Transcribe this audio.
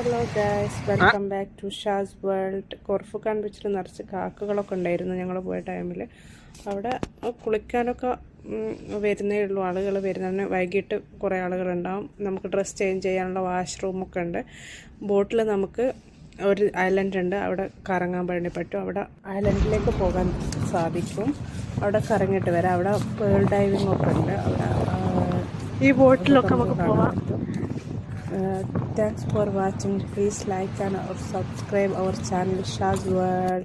Hello guys, welcome back to Shaz world. Khor Fakkan ബീച്ചിൽ നിറച്ച് കാക്കകളൊക്കെ ഉണ്ടായിരുന്നു ഞങ്ങൾ പോയ ടൈമിൽ. അവിടെ കുളിക്കാനൊക്കെ വരുന്നേ ഉള്ളൂ, ആളുകൾ വരുന്നതിന് വൈകിട്ട് കുറേ ആളുകളുണ്ടാവും. നമുക്ക് ഡ്രസ്സ് ചേഞ്ച് ചെയ്യാനുള്ള വാഷ്റൂമൊക്കെ ഉണ്ട്. ബോട്ടിൽ നമുക്ക് ഒരു ഐലൻഡ് ഉണ്ട്, അവിടെ കറങ്ങാൻ വേണ്ടി പറ്റും. അവിടെ ഐലൻഡിലേക്ക് പോകാൻ സാധിക്കും, അവിടെ കറങ്ങിയിട്ട് വരാം. അവിടെ പേൾ ഡൈവിംഗ് ഒക്കെ ഉണ്ട്. അവിടെ ഈ ബോട്ടിലൊക്കെ നമുക്ക് പോവാം. Thanks for watching. Please like and subscribe our channel Shaz World.